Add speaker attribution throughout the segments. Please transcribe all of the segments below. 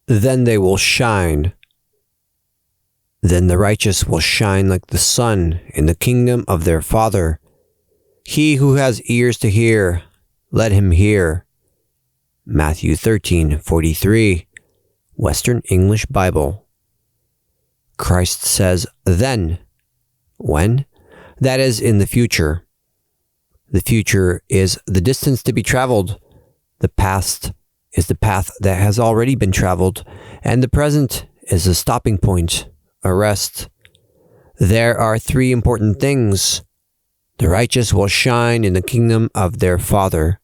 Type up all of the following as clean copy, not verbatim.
Speaker 1: Then they will shine. Then the righteous will shine like the sun in the kingdom of their Father. He who has ears to hear, let him hear. Matthew 13:43, Western English Bible. Christ says, then. When? That is in the future. The future is the distance to be traveled. The past is the path that has already been traveled, and the present is a stopping point, a rest. There are three important things. The righteous will shine in the kingdom of their Father.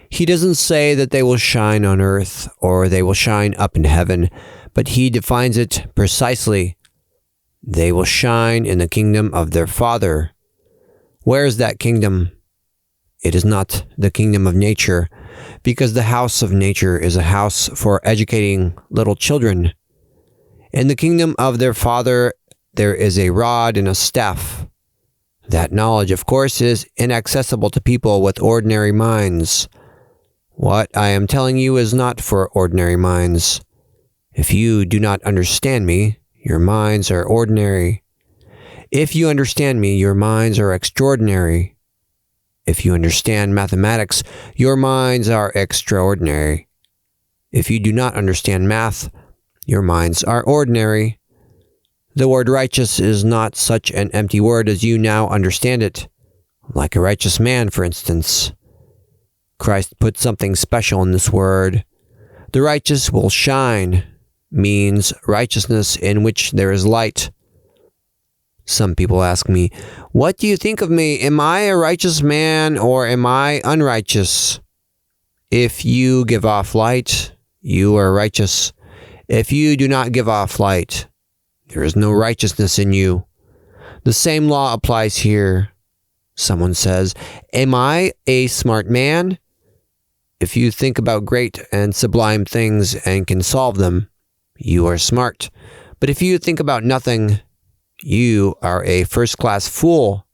Speaker 1: He doesn't say that they will shine on earth or they will shine up in heaven, but he defines it precisely. They will shine in the kingdom of their Father. Where is that kingdom? It is not the kingdom of nature, because the house of nature is a house for educating little children. In the kingdom of their Father, there is a rod and a staff. That knowledge, of course, is inaccessible to people with ordinary minds. What I am telling you is not for ordinary minds. If you do not understand me, your minds are ordinary. If you understand me, your minds are extraordinary. If you understand mathematics, your minds are extraordinary. If you do not understand math, your minds are ordinary. The word righteous is not such an empty word as you now understand it. Like a righteous man, for instance. Christ put something special in this word. The righteous will shine means righteousness in which there is light. Some people ask me, what do you think of me? Am I a righteous man or am I unrighteous? If you give off light, you are righteous. If you do not give off light, there is no righteousness in you. The same law applies here. Someone says, am I a smart man? If you think about great and sublime things and can solve them, you are smart. But if you think about nothing, you are a first-class fool.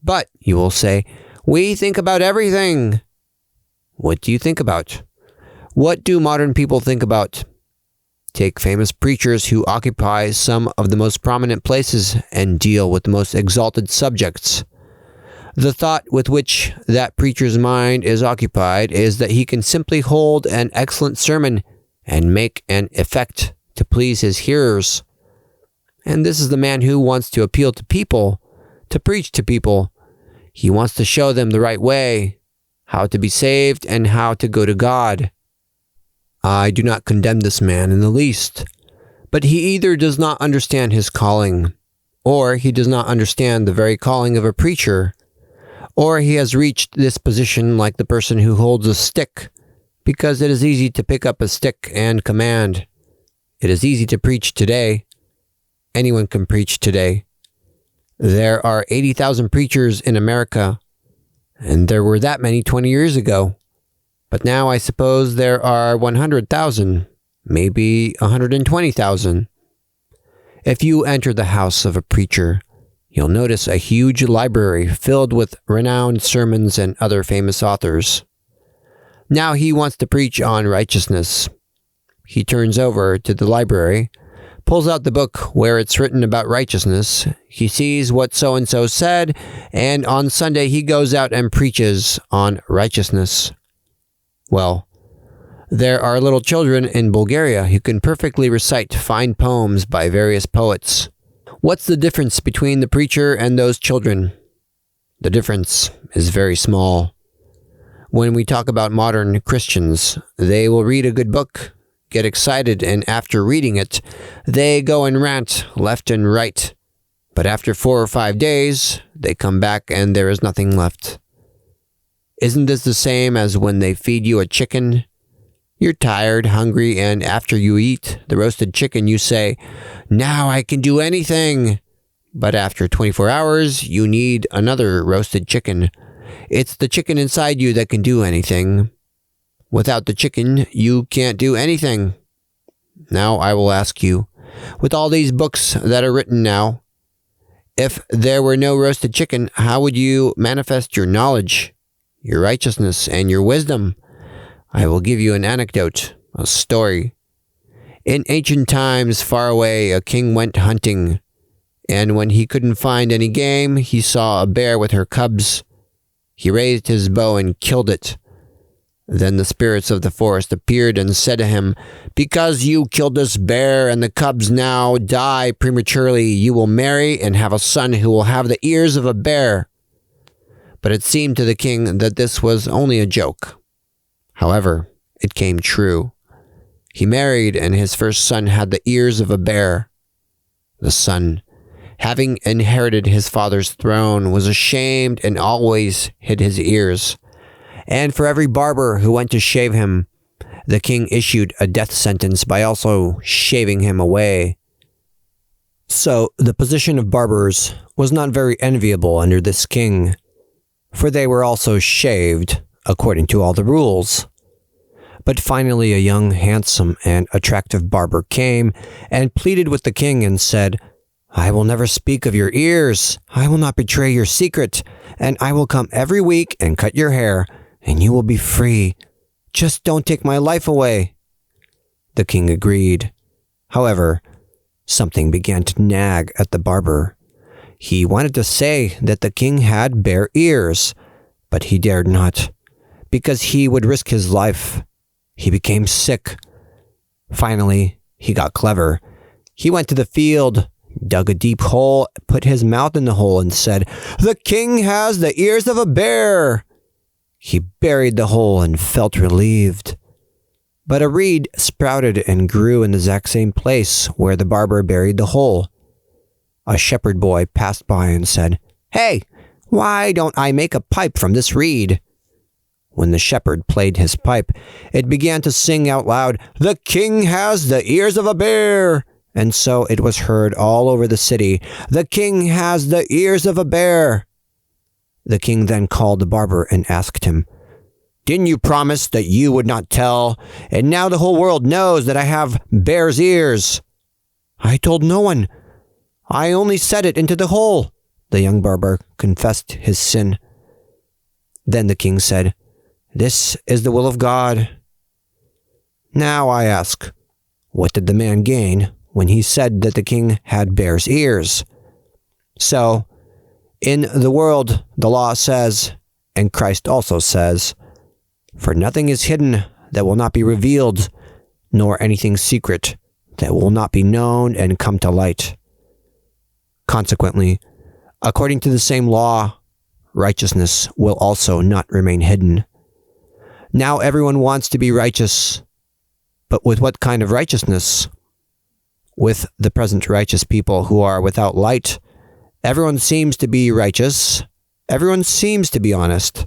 Speaker 1: But, you will say, we think about everything. What do you think about? What do modern people think about? Take famous preachers who occupy some of the most prominent places and deal with the most exalted subjects. The thought with which that preacher's mind is occupied is that he can simply hold an excellent sermon and make an effect to please his hearers. And this is the man who wants to appeal to people, to preach to people. He wants to show them the right way, how to be saved and how to go to God. I do not condemn this man in the least, but he either does not understand his calling, or he does not understand the very calling of a preacher, or he has reached this position like the person who holds a stick, because it is easy to pick up a stick and command. It is easy to preach today. Anyone can preach today. There are 80,000 preachers in America, and there were that many 20 years ago. But now I suppose there are 100,000, maybe 120,000. If you enter the house of a preacher, you'll notice a huge library filled with renowned sermons and other famous authors. Now he wants to preach on righteousness. He turns over to the library, pulls out the book where it's written about righteousness. He sees what so-and-so said, and on Sunday he goes out and preaches on righteousness. Well, there are little children in Bulgaria who can perfectly recite fine poems by various poets. What's the difference between the preacher and those children? The difference is very small. When we talk about modern Christians, they will read a good book, get excited, and after reading it, they go and rant left and right. But after 4 or 5 days, they come back and there is nothing left. Isn't this the same as when they feed you a chicken? You're tired, hungry, and after you eat the roasted chicken, you say, now I can do anything. But after 24 hours, you need another roasted chicken. It's the chicken inside you that can do anything. Without the chicken, you can't do anything. Now I will ask you, with all these books that are written now, if there were no roasted chicken, how would you manifest your knowledge, your righteousness, and your wisdom? I will give you an anecdote, a story. In ancient times, far away, a king went hunting, and when he couldn't find any game, he saw a bear with her cubs. He raised his bow and killed it. Then the spirits of the forest appeared and said to him, "Because you killed this bear and the cubs now die prematurely, you will marry and have a son who will have the ears of a bear." But it seemed to the king that this was only a joke. However, it came true. He married, and his first son had the ears of a bear. The son, having inherited his father's throne, was ashamed and always hid his ears. And for every barber who went to shave him, the king issued a death sentence by also shaving him away. So the position of barbers was not very enviable under this king, for they were also shaved according to all the rules. But finally a young, handsome, and attractive barber came and pleaded with the king and said, "I will never speak of your ears. I will not betray your secret, and I will come every week and cut your hair, and you will be free. Just don't take my life away." The king agreed. However, something began to nag at the barber. He wanted to say that the king had bare ears, but he dared not, because he would risk his life. He became sick. Finally, he got clever. He went to the field, dug a deep hole, put his mouth in the hole, and said, "The king has the ears of a bear." He buried the hole and felt relieved. But a reed sprouted and grew in the exact same place where the barber buried the hole. A shepherd boy passed by and said, "Hey, why don't I make a pipe from this reed?" When the shepherd played his pipe, it began to sing out loud, "The king has the ears of a bear." And so it was heard all over the city, "The king has the ears of a bear." The king then called the barber and asked him, "Didn't you promise that you would not tell? And now the whole world knows that I have bear's ears." "I told no one. I only set it into the hole." The young barber confessed his sin. Then the king said, "This is the will of God." Now I ask, what did the man gain when he said that the king had bear's ears? So, in the world, the law says, and Christ also says, "For nothing is hidden that will not be revealed, nor anything secret that will not be known and come to light." Consequently, according to the same law, righteousness will also not remain hidden. Now everyone wants to be righteous, but with what kind of righteousness? With the present righteous people who are without light, everyone seems to be righteous, everyone seems to be honest.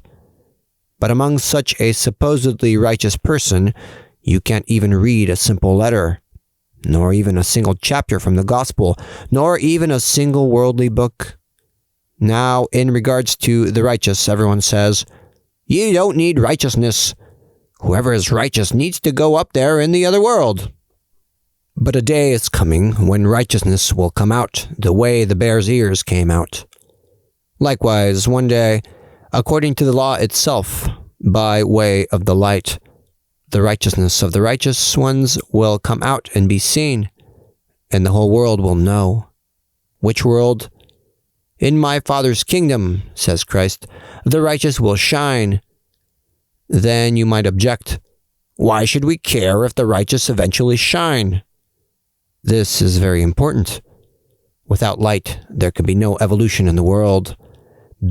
Speaker 1: But among such a supposedly righteous person, you can't even read a simple letter, nor even a single chapter from the gospel, nor even a single worldly book. Now, in regards to the righteous, everyone says, "You don't need righteousness. Whoever is righteous needs to go up there in the other world." But a day is coming when righteousness will come out the way the bear's ears came out. Likewise, one day, according to the law itself, by way of the light, the righteousness of the righteous ones will come out and be seen, and the whole world will know. Which world? "In my Father's kingdom," says Christ, "the righteous will shine." Then you might object, why should we care if the righteous eventually shine? This is very important. Without light, there can be no evolution in the world.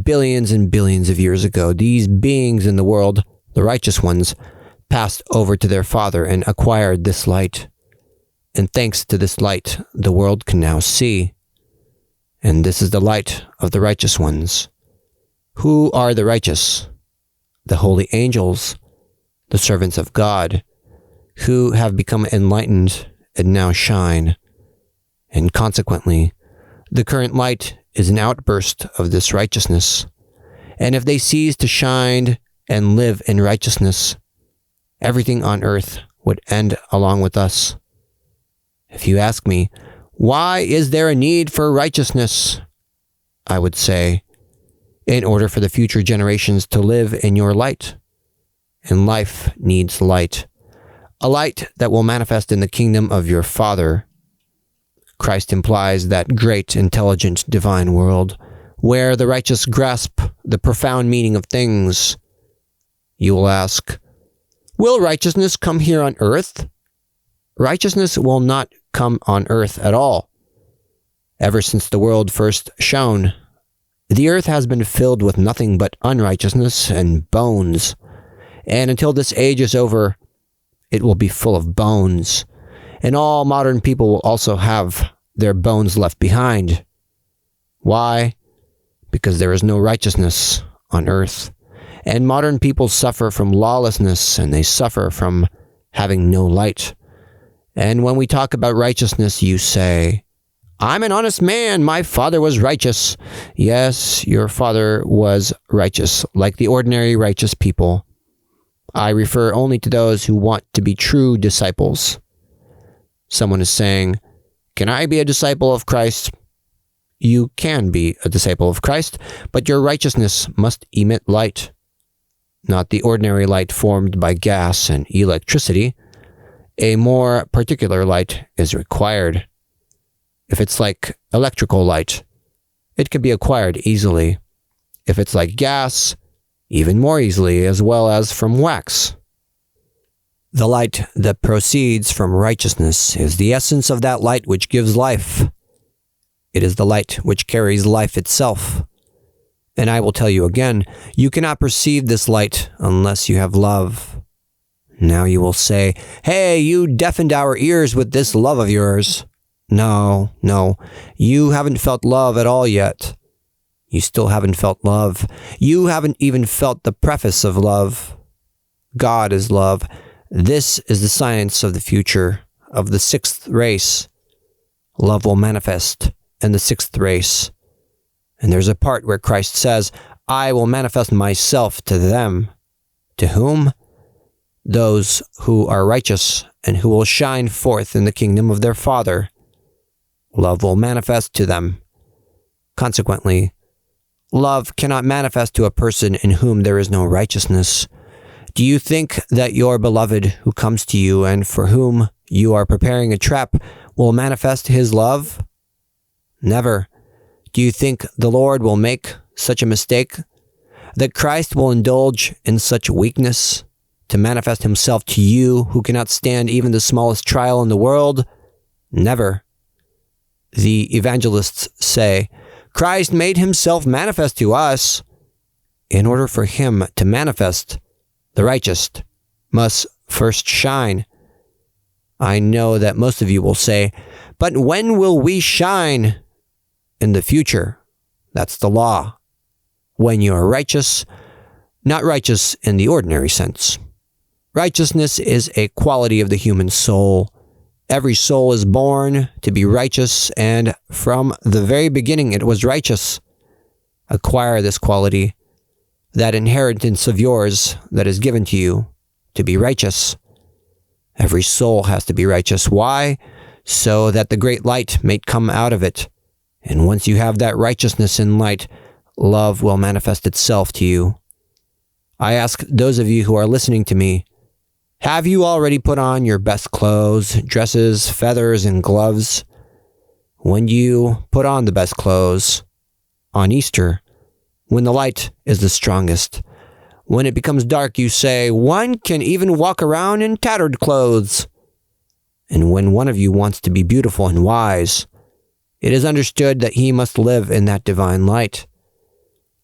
Speaker 1: Billions and billions of years ago, these beings in the world, the righteous ones, passed over to their Father and acquired this light. And thanks to this light, the world can now see. And this is the light of the righteous ones. Who are the righteous? The holy angels, the servants of God, who have become enlightened and now shine. And consequently, the current light is an outburst of this righteousness. And if they cease to shine and live in righteousness, everything on earth would end along with us. If you ask me, why is there a need for righteousness? I would say, in order for the future generations to live in your light. And life needs light. a light that will manifest in the kingdom of your Father. Christ implies that great, intelligent, divine world where the righteous grasp the profound meaning of things. You will ask, will righteousness come here on earth? Righteousness will not come on earth at all. Ever since the world first shone, the earth has been filled with nothing but unrighteousness and bones. And until this age is over, it will be full of bones. And all modern people will also have their bones left behind. Why? Because there is no righteousness on earth. And modern people suffer from lawlessness, and they suffer from having no light. And when we talk about righteousness, you say, I'm an honest man. My father was righteous. Yes, your father was righteous, like the ordinary righteous people. I refer only to those who want to be true disciples. Someone is saying, can I be a disciple of Christ? You can be a disciple of Christ, but your righteousness must emit light. Not the ordinary light formed by gas and electricity. A more particular light is required. If it's like electrical light, it can be acquired easily. If it's like gas, even more easily, as well as from wax. The light that proceeds from righteousness is the essence of that light which gives life. It is the light which carries life itself. And I will tell you again, you cannot perceive this light unless you have love. Now you will say, hey, you deafened our ears with this love of yours. No, you haven't felt love at all yet. You still haven't felt love. You haven't even felt the preface of love. God is love. This is the science of the future, of the sixth race. Love will manifest in the sixth race. And there's a part where Christ says, I will manifest myself to them. To whom? Those who are righteous and who will shine forth in the kingdom of their Father. Love will manifest to them. Consequently, love cannot manifest to a person in whom there is no righteousness. Do you think that your beloved who comes to you and for whom you are preparing a trap will manifest his love? Never. Do you think the Lord will make such a mistake? That Christ will indulge in such weakness to manifest himself to you who cannot stand even the smallest trial in the world? Never. The evangelists say, Christ made himself manifest to us. In order for him to manifest, the righteous must first shine. I know that most of you will say, but when will we shine? In the future. That's the law. When you are righteous, not righteous in the ordinary sense. Righteousness is a quality of the human soul. Every soul is born to be righteous, and from the very beginning it was righteous. Acquire this quality, that inheritance of yours that is given to you, to be righteous. Every soul has to be righteous. Why? So that the great light may come out of it. And once you have that righteousness and light, love will manifest itself to you. I ask those of you who are listening to me, have you already put on your best clothes, dresses, feathers, and gloves? When you put on the best clothes, on Easter, when the light is the strongest, when it becomes dark, you say, one can even walk around in tattered clothes. And when one of you wants to be beautiful and wise, it is understood that he must live in that divine light.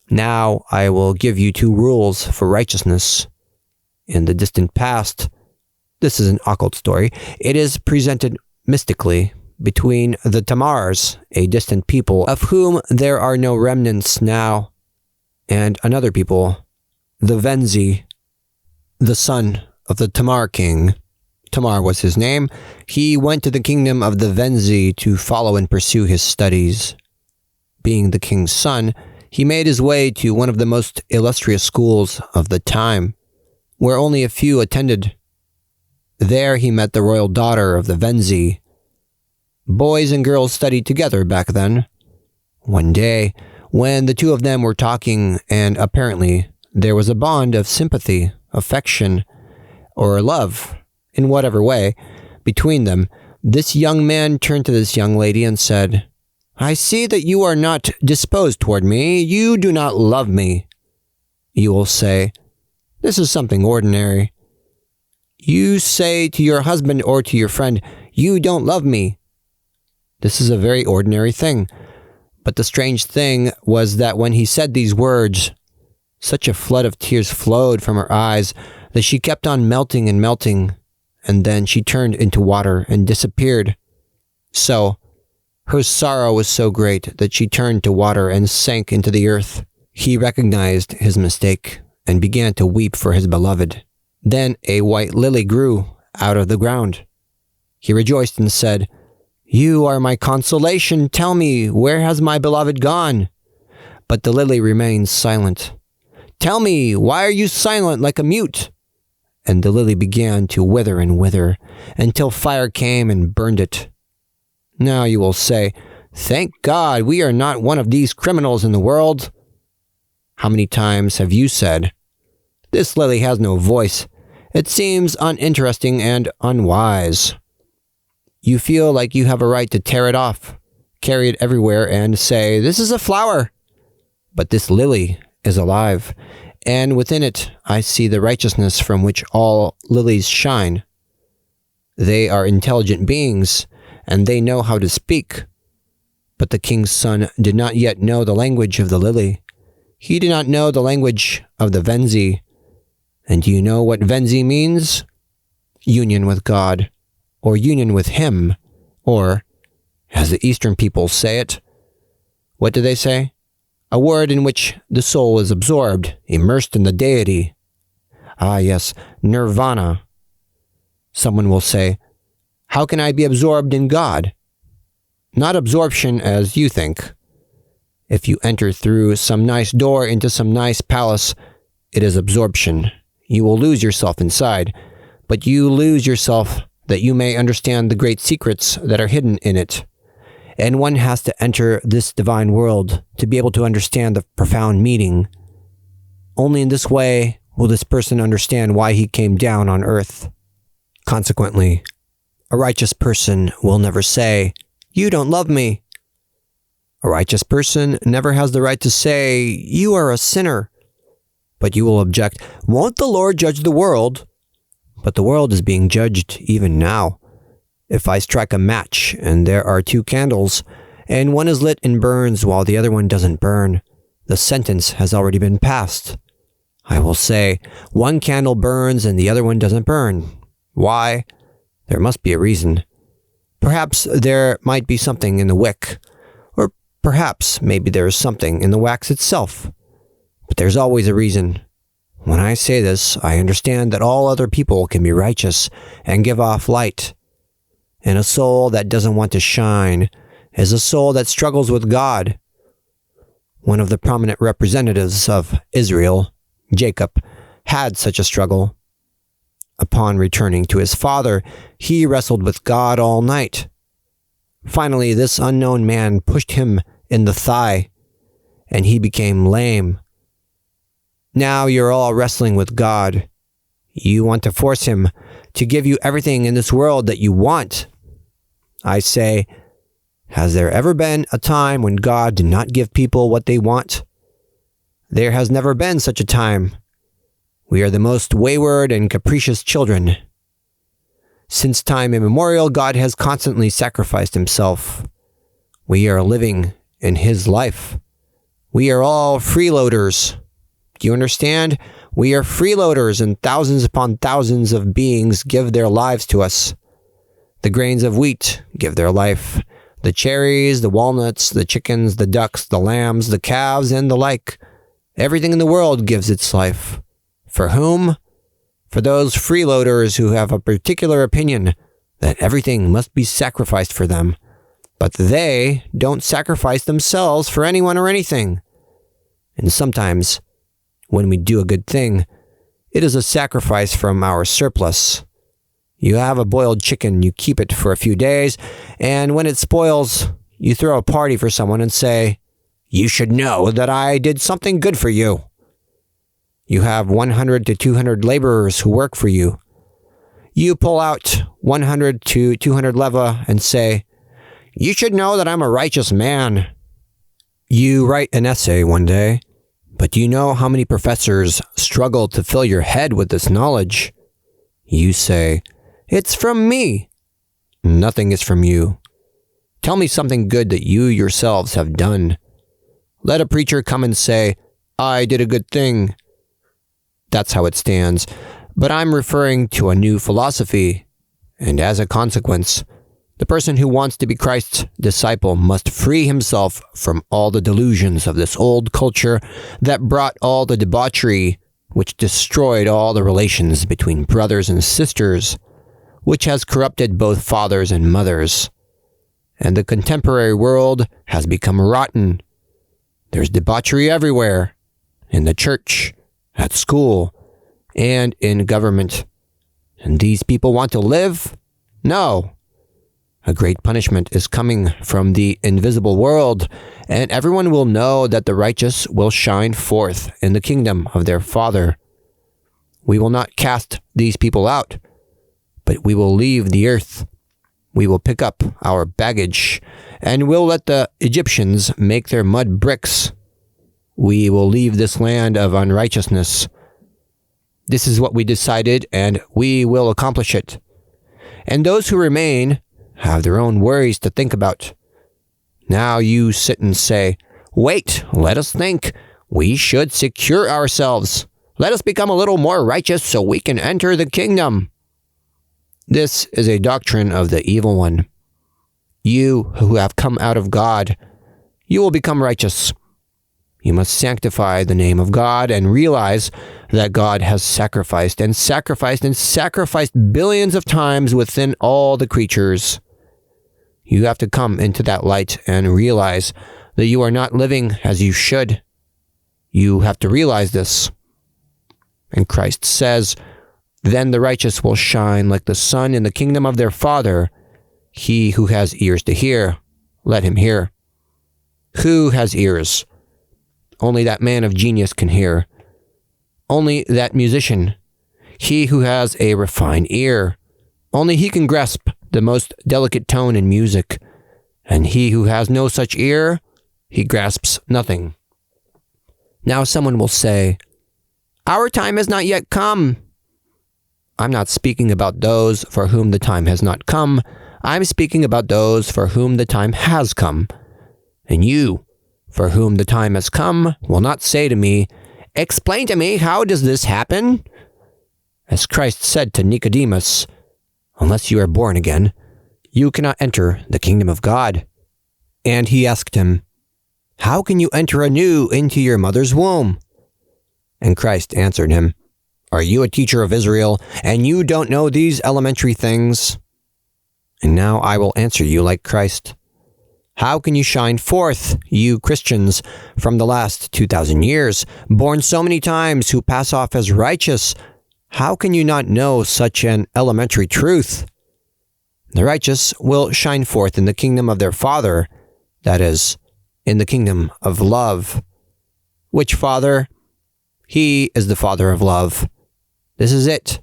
Speaker 1: Now I will give you 2 rules for righteousness. In the distant past, this is an occult story, it is presented mystically between the Tamars, a distant people of whom there are no remnants now, and another people, the Venzi, the son of the Tamar king. Tamar was his name. He went to the kingdom of the Venzi to follow and pursue his studies. Being the king's son, he made his way to one of the most illustrious schools of the time, where only a few attended. There he met the royal daughter of the Venzi. Boys and girls studied together back then. One day, when the two of them were talking, and apparently there was a bond of sympathy, affection, or love, in whatever way, between them, this young man turned to this young lady and said, "I see that you are not disposed toward me. You do not love me." You will say, "This is something ordinary." You say to your husband or to your friend, "You don't love me." This is a very ordinary thing. But the strange thing was that when he said these words, such a flood of tears flowed from her eyes that she kept on melting and melting, and then she turned into water and disappeared. So, her sorrow was so great that she turned to water and sank into the earth. He recognized his mistake and began to weep for his beloved. Then a white lily grew out of the ground. He rejoiced and said, "You are my consolation. Tell me, where has my beloved gone?" But the lily remained silent. "Tell me, why are you silent like a mute?" And the lily began to wither and wither until fire came and burned it. Now you will say, "Thank God we are not one of these criminals in the world." How many times have you said, "This lily has no voice. It seems uninteresting and unwise." You feel like you have a right to tear it off, carry it everywhere, and say, "This is a flower." But this lily is alive, and within it I see the righteousness from which all lilies shine. They are intelligent beings, and they know how to speak. But the king's son did not yet know the language of the lily. He did not know the language of the Venzi. And do you know what Venzi means? Union with God, or union with Him, or, as the Eastern peoples say it, what do they say? A word in which the soul is absorbed, immersed in the deity. Ah yes, nirvana. Someone will say, "How can I be absorbed in God?" Not absorption as you think. If you enter through some nice door into some nice palace, it is absorption. You will lose yourself inside, but you lose yourself that you may understand the great secrets that are hidden in it. And one has to enter this divine world to be able to understand the profound meaning. Only in this way will this person understand why he came down on earth. Consequently, a righteous person will never say, "You don't love me." A righteous person never has the right to say, "You are a sinner." But you will object, "Won't the Lord judge the world?" But the world is being judged even now. If I strike a match and there are two candles, and one is lit and burns while the other one doesn't burn, the sentence has already been passed. I will say, one candle burns and the other one doesn't burn. Why? There must be a reason. Perhaps there might be something in the wick, or perhaps maybe there is something in the wax itself. But there's always a reason. When I say this, I understand that all other people can be righteous and give off light. And a soul that doesn't want to shine is a soul that struggles with God. One of the prominent representatives of Israel, Jacob, had such a struggle. Upon returning to his father, he wrestled with God all night. Finally, this unknown man pushed him in the thigh, and he became lame. Now you're all wrestling with God. You want to force him to give you everything in this world that you want. I say, has there ever been a time when God did not give people what they want? There has never been such a time. We are the most wayward and capricious children. Since time immemorial, God has constantly sacrificed himself. We are living in his life. We are all freeloaders. Do you understand? We are freeloaders, and thousands upon thousands of beings give their lives to us. The grains of wheat give their life. The cherries, the walnuts, the chickens, the ducks, the lambs, the calves, and the like. Everything in the world gives its life. For whom? For those freeloaders who have a particular opinion that everything must be sacrificed for them. But they don't sacrifice themselves for anyone or anything. And sometimes, when we do a good thing, it is a sacrifice from our surplus. You have a boiled chicken, you keep it for a few days, and when it spoils, you throw a party for someone and say, "You should know that I did something good for you." You have 100 to 200 laborers who work for you. You pull out 100 to 200 leva and say, "You should know that I'm a righteous man." You write an essay one day, but do you know how many professors struggle to fill your head with this knowledge? You say, "It's from me." Nothing is from you. Tell me something good that you yourselves have done. Let a preacher come and say, "I did a good thing." That's how it stands. But I'm referring to a new philosophy, and as a consequence, the person who wants to be Christ's disciple must free himself from all the delusions of this old culture that brought all the debauchery, which destroyed all the relations between brothers and sisters, which has corrupted both fathers and mothers. And the contemporary world has become rotten. There's debauchery everywhere, in the church, at school, and in government. And these people want to live? No. A great punishment is coming from the invisible world, and everyone will know that the righteous will shine forth in the kingdom of their Father. We will not cast these people out, but we will leave the earth. We will pick up our baggage, and we'll let the Egyptians make their mud bricks. We will leave this land of unrighteousness. This is what we decided, and we will accomplish it. And those who remain have their own worries to think about. Now you sit and say, "Wait, let us think. We should secure ourselves. Let us become a little more righteous so we can enter the kingdom." This is a doctrine of the evil one. You who have come out of God, you will become righteous. You must sanctify the name of God and realize that God has sacrificed and sacrificed and sacrificed billions of times within all the creatures. You have to come into that light and realize that you are not living as you should. You have to realize this. And Christ says, "Then the righteous will shine like the sun in the kingdom of their Father. He who has ears to hear, let him hear." Who has ears? Only that man of genius can hear. Only that musician. He who has a refined ear. Only he can grasp the most delicate tone in music. And he who has no such ear, he grasps nothing. Now someone will say, "Our time has not yet come." I'm not speaking about those for whom the time has not come. I'm speaking about those for whom the time has come. And you, for whom the time has come, will not say to me, "Explain to me, how does this happen?" As Christ said to Nicodemus, "Unless you are born again, you cannot enter the kingdom of God." And he asked him, "How can you enter anew into your mother's womb?" And Christ answered him, "Are you a teacher of Israel, and you don't know these elementary things? And now I will answer you like Christ. How can you shine forth, you Christians, from the last 2,000 years, born so many times, who pass off as righteous? How can you not know such an elementary truth? The righteous will shine forth in the kingdom of their Father, that is, in the kingdom of love. Which Father? He is the Father of love. This is it.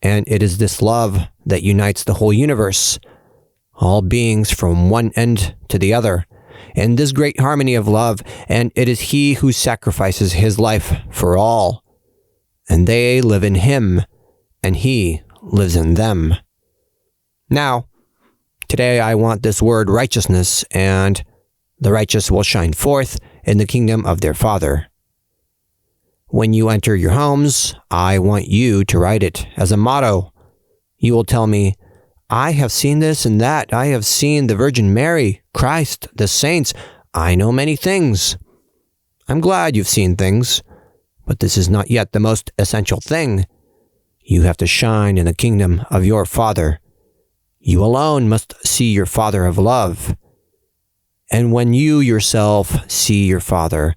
Speaker 1: And it is this love that unites the whole universe, all beings from one end to the other, in this great harmony of love, and it is he who sacrifices his life for all. And they live in him, and he lives in them. Now, today I want this word righteousness, and the righteous will shine forth in the kingdom of their Father. When you enter your homes, I want you to write it as a motto. You will tell me, "I have seen this and that. I have seen the Virgin Mary, Christ, the saints. I know many things." I'm glad you've seen things, but this is not yet the most essential thing. You have to shine in the kingdom of your Father. You alone must see your Father of love. And when you yourself see your Father,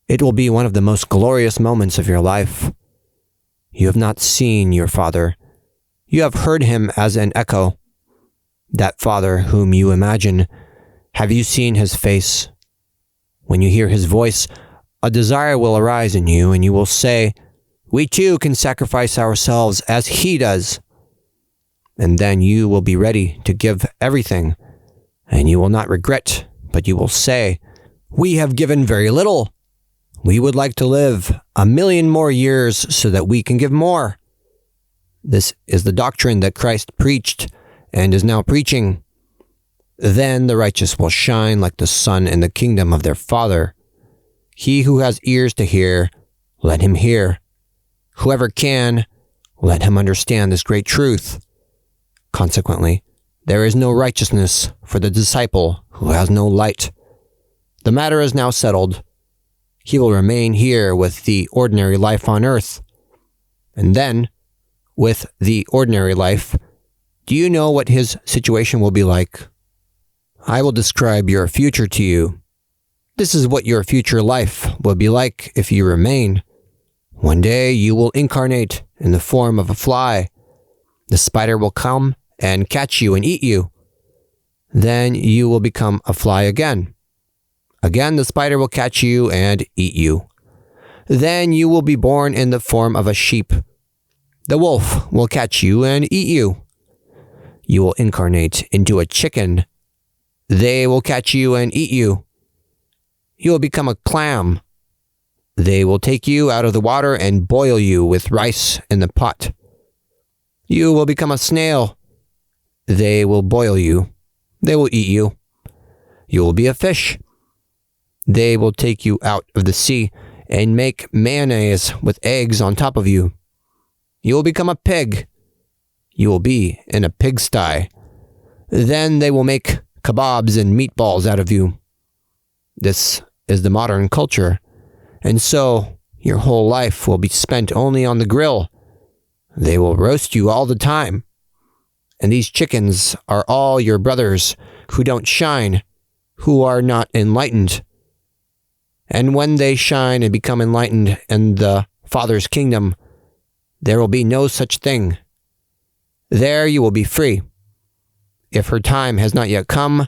Speaker 1: it will be one of the most glorious moments of your life. You have not seen your Father. You have heard him as an echo. That Father whom you imagine, have you seen his face? When you hear his voice, a desire will arise in you, and you will say, "We too can sacrifice ourselves as he does." and then you will be ready to give everything, and you will not regret, but you will say, "We have given very little. We would like to live 1,000,000 more years so that we can give more." This is the doctrine that Christ preached and is now preaching. Then the righteous will shine like the sun in the kingdom of their Father. He who has ears to hear, let him hear. Whoever can, let him understand this great truth. Consequently, there is no righteousness for the disciple who has no light. The matter is now settled. He will remain here with the ordinary life on earth. And then, with the ordinary life, do you know what his situation will be like? I will describe your future to you. This is what your future life will be like if you remain. One day you will incarnate in the form of a fly. The spider will come and catch you and eat you. Then you will become a fly again. Again, the spider will catch you and eat you. Then you will be born in the form of a sheep. The wolf will catch you and eat you. You will incarnate into a chicken. They will catch you and eat you. You will become a clam. They will take you out of the water and boil you with rice in the pot. You will become a snail. They will boil you. They will eat you. You will be a fish. They will take you out of the sea and make mayonnaise with eggs on top of you. You will become a pig. You will be in a pigsty. Then they will make kebabs and meatballs out of you. This is the modern culture. And so your whole life will be spent only on the grill. They will roast you all the time. And these chickens are all your brothers who don't shine, who are not enlightened. And when they shine and become enlightened in the Father's kingdom, there will be no such thing. There you will be free. If her time has not yet come,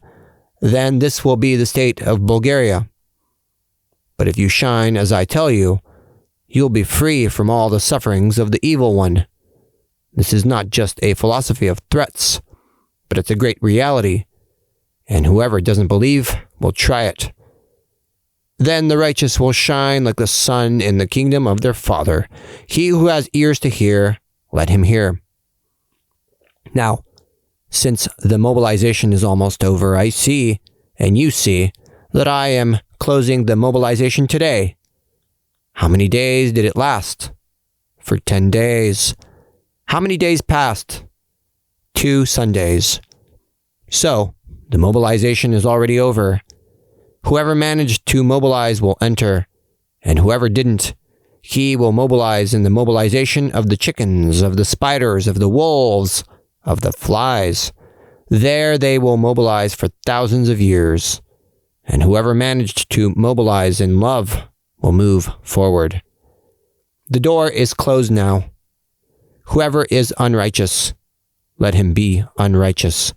Speaker 1: then this will be the state of Bulgaria. But if you shine as I tell you, you'll be free from all the sufferings of the evil one. This is not just a philosophy of threats, but it's a great reality, and whoever doesn't believe will try it. Then the righteous will shine like the sun in the kingdom of their Father. He who has ears to hear, let him hear. Now, since the mobilization is almost over, I see, and you see, that I am closing the mobilization today. How many days did it last? For 10 days. How many days passed? 2 Sundays. So, the mobilization is already over. Whoever managed to mobilize will enter, and whoever didn't, he will mobilize in the mobilization of the chickens, of the spiders, of the wolves, of the flies. There they will mobilize for thousands of years, and whoever managed to mobilize in love will move forward. The door is closed now. Whoever is unrighteous, let him be unrighteous.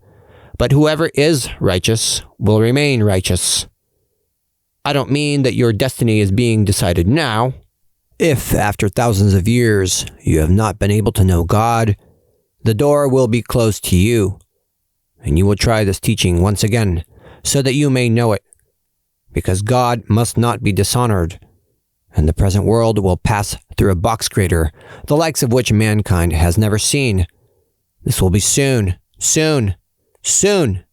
Speaker 1: But whoever is righteous will remain righteous. I don't mean that your destiny is being decided now. If, after thousands of years, you have not been able to know God, the door will be closed to you, and you will try this teaching once again, so that you may know it, because God must not be dishonored, and the present world will pass through a box grater, the likes of which mankind has never seen. This will be soon, soon, soon.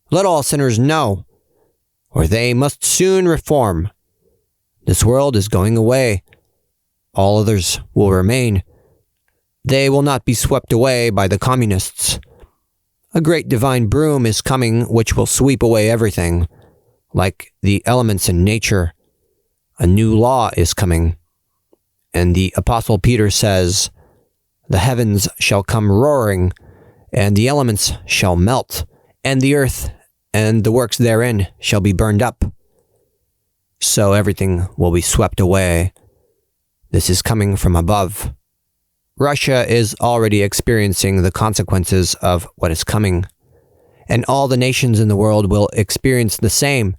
Speaker 1: Let all sinners know, or they must soon reform. This world is going away. All others will remain. They will not be swept away by the communists. A great divine broom is coming which will sweep away everything, like the elements in nature. A new law is coming. And the Apostle Peter says, "The heavens shall come roaring, and the elements shall melt, and the earth and the works therein shall be burned up." So everything will be swept away. This is coming from above. Russia is already experiencing the consequences of what is coming, and all the nations in the world will experience the same.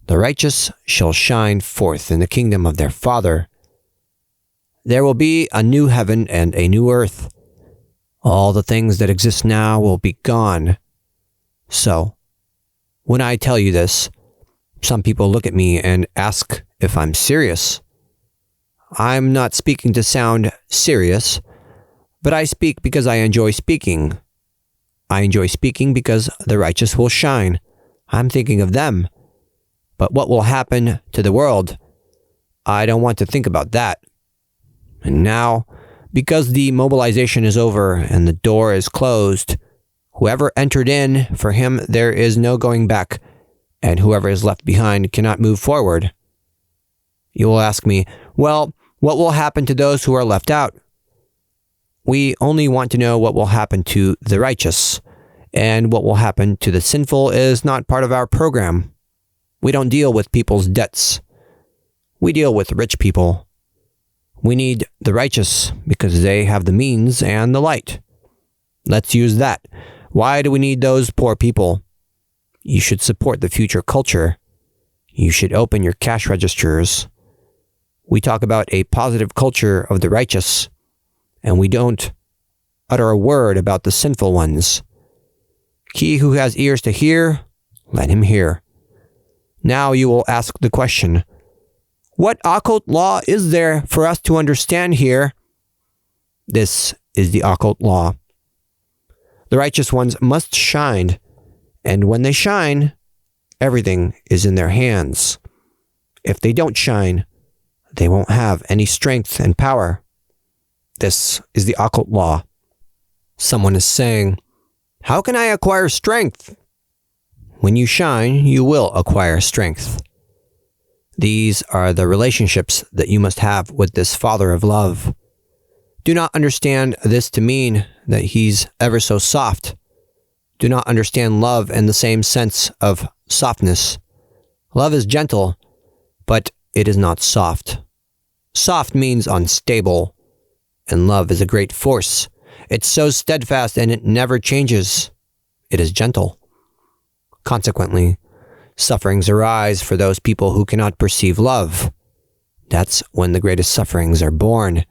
Speaker 1: The righteous shall shine forth in the kingdom of their Father. There will be a new heaven and a new earth. All the things that exist now will be gone. So, when I tell you this, some people look at me and ask if I'm serious. I'm not speaking to sound serious, but I speak because I enjoy speaking. I enjoy speaking because the righteous will shine. I'm thinking of them. But what will happen to the world? I don't want to think about that. And now, because the mobilization is over and the door is closed, whoever entered in, for him there is no going back, and whoever is left behind cannot move forward. You will ask me, well, what will happen to those who are left out? We only want to know what will happen to the righteous, and what will happen to the sinful is not part of our program. We don't deal with people's debts. We deal with rich people. We need the righteous because they have the means and the light. Let's use that. Why do we need those poor people? You should support the future culture. You should open your cash registers. We talk about a positive culture of the righteous, and we don't utter a word about the sinful ones. He who has ears to hear, let him hear. Now you will ask the question, what occult law is there for us to understand here? This is the occult law. The righteous ones must shine, and when they shine, everything is in their hands. If they don't shine, they won't have any strength and power. This is the occult law. Someone is saying, how can I acquire strength? When you shine, you will acquire strength. These are the relationships that you must have with this Father of love. Do not understand this to mean that he's ever so soft. Do not understand love in the same sense of softness. Love is gentle, but it is not soft. Soft means unstable, and love is a great force. It's so steadfast and it never changes. It is gentle. Consequently, sufferings arise for those people who cannot perceive love. That's when the greatest sufferings are born.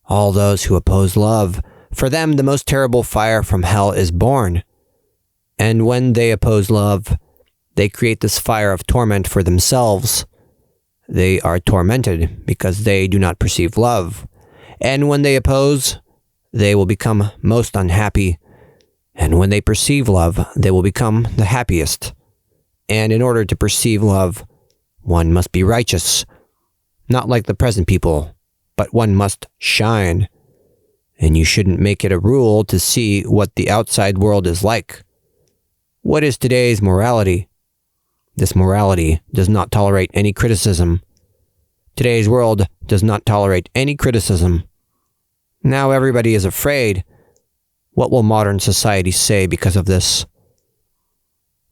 Speaker 1: All those who oppose love, for them the most terrible fire from hell is born. And when they oppose love, they create this fire of torment for themselves. They are tormented because they do not perceive love. And when they oppose, they will become most unhappy. And when they perceive love, they will become the happiest. And in order to perceive love, one must be righteous. Not like the present people, but one must shine. And you shouldn't make it a rule to see what the outside world is like. What is today's morality? This morality does not tolerate any criticism. Today's world does not tolerate any criticism. Now everybody is afraid. What will modern society say because of this?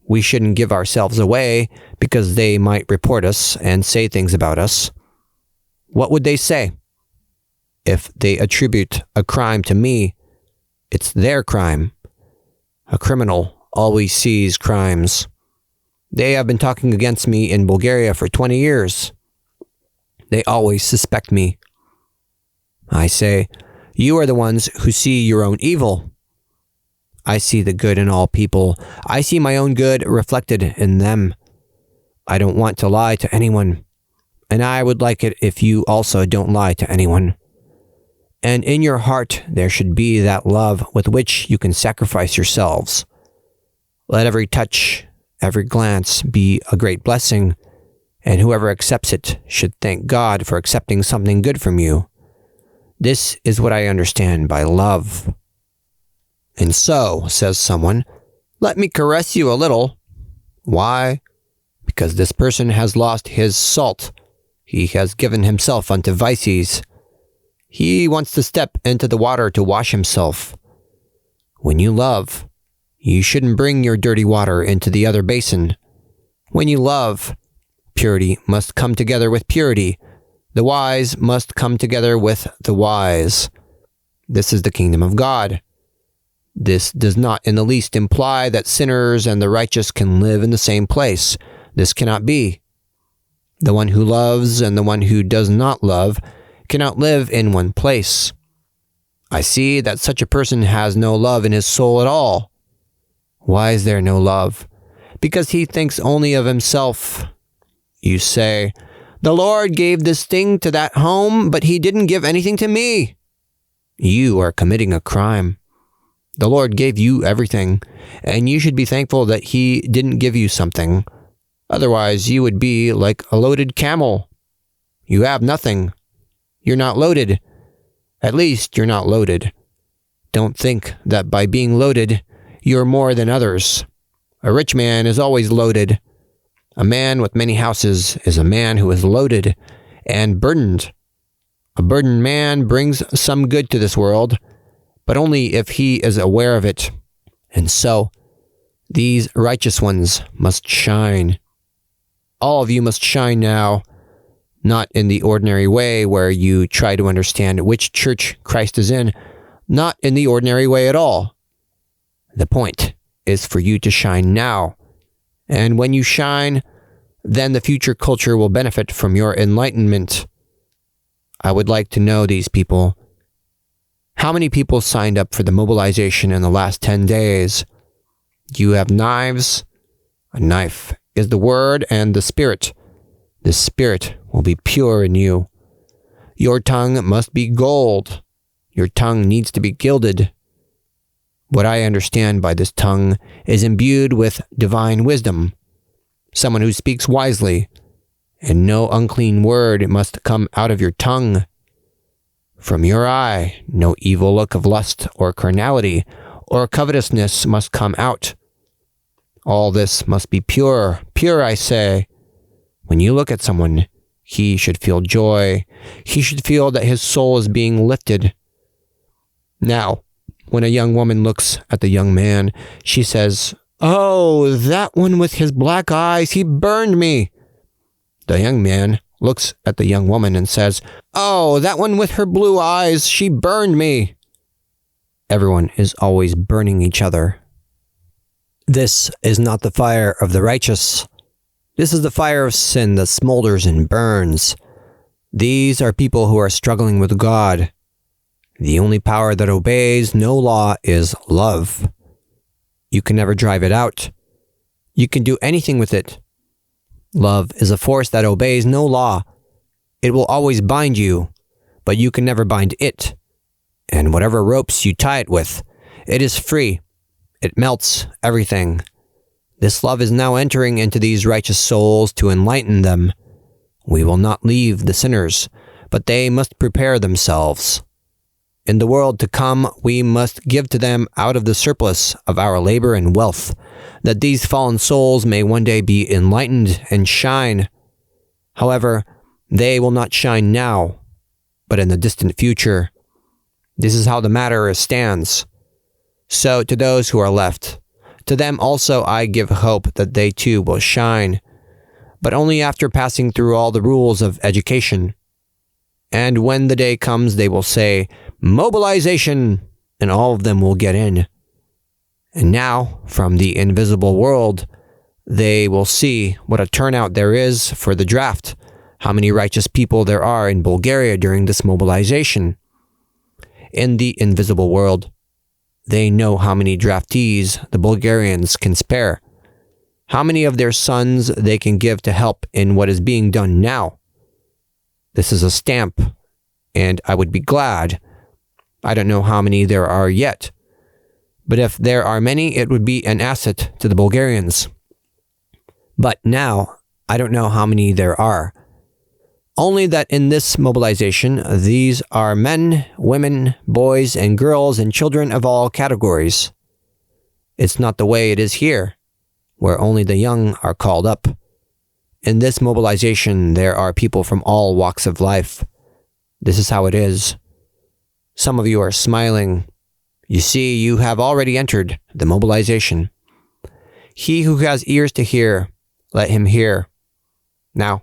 Speaker 1: We shouldn't give ourselves away because they might report us and say things about us. What would they say? If they attribute a crime to me, it's their crime. A criminal always sees crimes. They have been talking against me in Bulgaria for 20 years. They always suspect me. I say, you are the ones who see your own evil. I see the good in all people. I see my own good reflected in them. I don't want to lie to anyone. And I would like it if you also don't lie to anyone. And in your heart there should be that love with which you can sacrifice yourselves. Let every touch, every glance be a great blessing, and whoever accepts it should thank God for accepting something good from you. This is what I understand by love. And so, says someone, let me caress you a little. Why? Because this person has lost his salt. He has given himself unto vices. He wants to step into the water to wash himself. When you love, you shouldn't bring your dirty water into the other basin. When you love, purity must come together with purity. The wise must come together with the wise. This is the kingdom of God. This does not in the least imply that sinners and the righteous can live in the same place. This cannot be. The one who loves and the one who does not love cannot live in one place. I see that such a person has no love in his soul at all. Why is there no love? Because he thinks only of himself. You say, the Lord gave this thing to that home, but he didn't give anything to me. You are committing a crime. The Lord gave you everything, and you should be thankful that he didn't give you something. Otherwise, you would be like a loaded camel. You have nothing. You're not loaded. At least you're not loaded. Don't think that by being loaded, you're more than others. A rich man is always loaded. A man with many houses is a man who is loaded and burdened. A burdened man brings some good to this world, but only if he is aware of it. And so, these righteous ones must shine. All of you must shine now, not in the ordinary way where you try to understand which church Christ is in, not in the ordinary way at all. The point is for you to shine now. And when you shine, then the future culture will benefit from your enlightenment. I would like to know these people. How many people signed up for the mobilization in the last 10 days? Do you have knives? A knife is the word and the spirit. The spirit will be pure in you. Your tongue must be gold. Your tongue needs to be gilded. What I understand by this tongue is imbued with divine wisdom. Someone who speaks wisely, and no unclean word must come out of your tongue. From your eye, no evil look of lust or carnality or covetousness must come out. All this must be pure, pure, I say. When you look at someone, he should feel joy. He should feel that his soul is being lifted. Now, when a young woman looks at the young man, she says, "Oh, that one with his black eyes, he burned me." The young man looks at the young woman and says, "Oh, that one with her blue eyes, she burned me." Everyone is always burning each other. This is not the fire of the righteous. This is the fire of sin that smolders and burns. These are people who are struggling with God. The only power that obeys no law is love. You can never drive it out. You can do anything with it. Love is a force that obeys no law. It will always bind you, but you can never bind it. And whatever ropes you tie it with, it is free. It melts everything. This love is now entering into these righteous souls to enlighten them. We will not leave the sinners, but they must prepare themselves. In the world to come, we must give to them out of the surplus of our labor and wealth, that these fallen souls may one day be enlightened and shine. However, they will not shine now, but in the distant future. This is how the matter stands. So to those who are left, to them also I give hope that they too will shine, but only after passing through all the rules of education. And when the day comes, they will say, "Mobilization," and all of them will get in. And now, from the invisible world, they will see what a turnout there is for the draft, how many righteous people there are in Bulgaria during this mobilization. In the invisible world, they know how many draftees the Bulgarians can spare, how many of their sons they can give to help in what is being done now. This is a stamp, and I would be glad. I don't know how many there are yet, but if there are many, it would be an asset to the Bulgarians. But now, I don't know how many there are. Only that in this mobilization, these are men, women, boys, and girls, and children of all categories. It's not the way it is here, where only the young are called up. In this mobilization, there are people from all walks of life. This is how it is. Some of you are smiling. You see, you have already entered the mobilization. He who has ears to hear, let him hear. Now,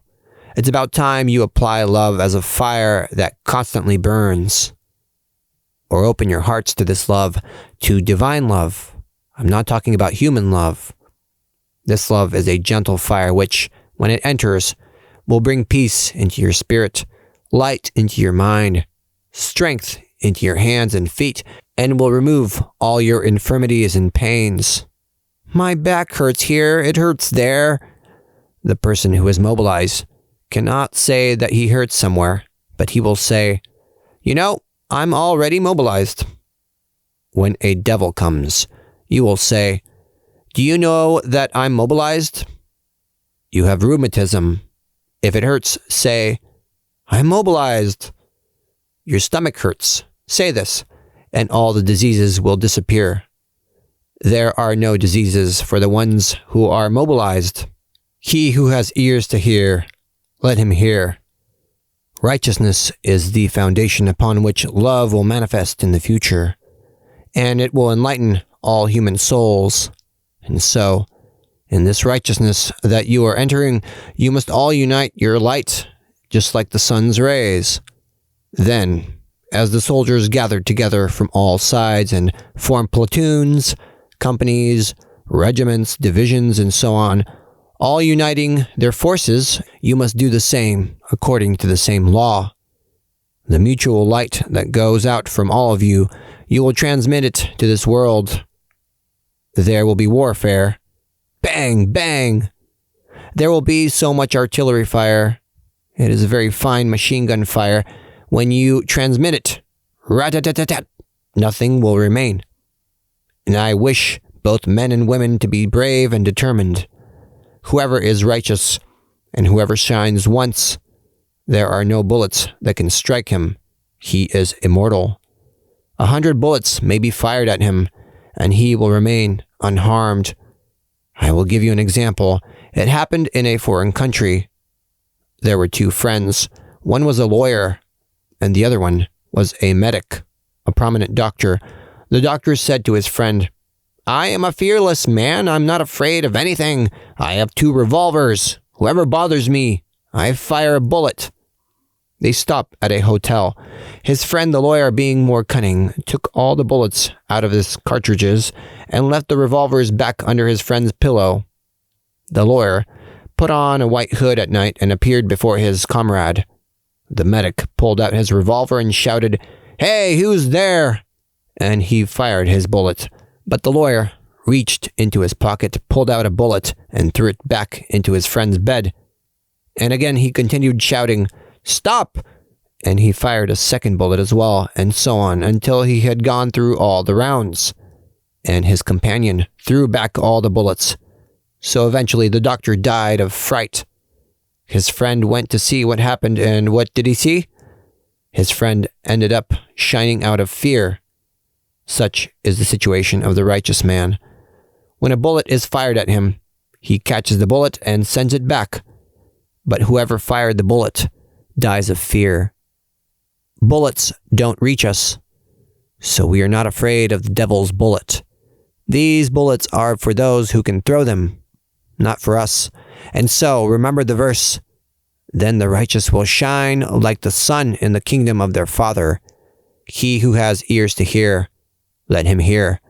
Speaker 1: it's about time you apply love as a fire that constantly burns. Or open your hearts to this love, to divine love. I'm not talking about human love. This love is a gentle fire which, when it enters, will bring peace into your spirit, light into your mind, strength into your hands and feet and will remove all your infirmities and pains. My back hurts here, it hurts there. The person who is mobilized cannot say that he hurts somewhere, but he will say, I'm already mobilized. When a devil comes, you will say, do you know that I'm mobilized? You have rheumatism. If it hurts, say, I'm mobilized. Your stomach hurts. Say this, and all the diseases will disappear. There are no diseases for the ones who are mobilized. He who has ears to hear, let him hear. Righteousness is the foundation upon which love will manifest in the future, and it will enlighten all human souls. And so, in this righteousness that you are entering, you must all unite your light, just like the sun's rays. Then, as the soldiers gathered together from all sides and formed platoons, companies, regiments, divisions, and so on, all uniting their forces, you must do the same according to the same law. The mutual light that goes out from all of you, you will transmit it to this world. There will be warfare. Bang, bang. There will be so much artillery fire. It is a very fine machine gun fire. When you transmit it, rat-a-tat-tat-tat, nothing will remain. And I wish both men and women to be brave and determined. Whoever is righteous, and whoever shines once, there are no bullets that can strike him. He is immortal. 100 bullets may be fired at him, and he will remain unharmed. I will give you an example. It happened in a foreign country. There were two friends. One was a lawyer, and the other one was a medic, a prominent doctor. The doctor said to his friend, I am a fearless man. I'm not afraid of anything. I have 2 revolvers. Whoever bothers me, I fire a bullet. They stopped at a hotel. His friend, the lawyer, being more cunning, took all the bullets out of his cartridges and left the revolvers back under his friend's pillow. The lawyer put on a white hood at night and appeared before his comrade. The medic pulled out his revolver and shouted, Hey, who's there? And he fired his bullet. But the lawyer reached into his pocket, pulled out a bullet, and threw it back into his friend's bed. And again he continued shouting, Stop! And he fired a second bullet as well, and so on, until he had gone through all the rounds. And his companion threw back all the bullets. So eventually the doctor died of fright. His friend went to see what happened, and what did he see? His friend ended up shining out of fear. Such is the situation of the righteous man. When a bullet is fired at him, he catches the bullet and sends it back. But whoever fired the bullet dies of fear. Bullets don't reach us, so we are not afraid of the devil's bullet. These bullets are for those who can throw them, not for us. And so, remember the verse, Then the righteous will shine like the sun in the kingdom of their Father. He who has ears to hear, let him hear.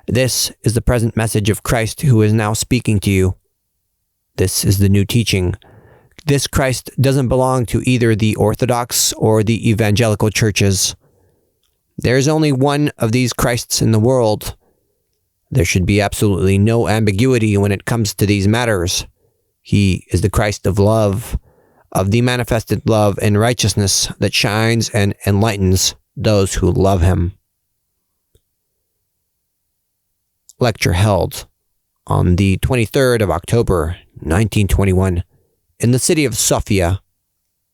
Speaker 1: This is the present message of Christ who is now speaking to you. This is the new teaching. This Christ doesn't belong to either the Orthodox or the evangelical churches. There is only one of these Christs in the world. There should be absolutely no ambiguity when it comes to these matters. He is the Christ of love, of the manifested love and righteousness that shines and enlightens those who love him. Lecture held on the 23rd of October, 1921, in the city of Sofia,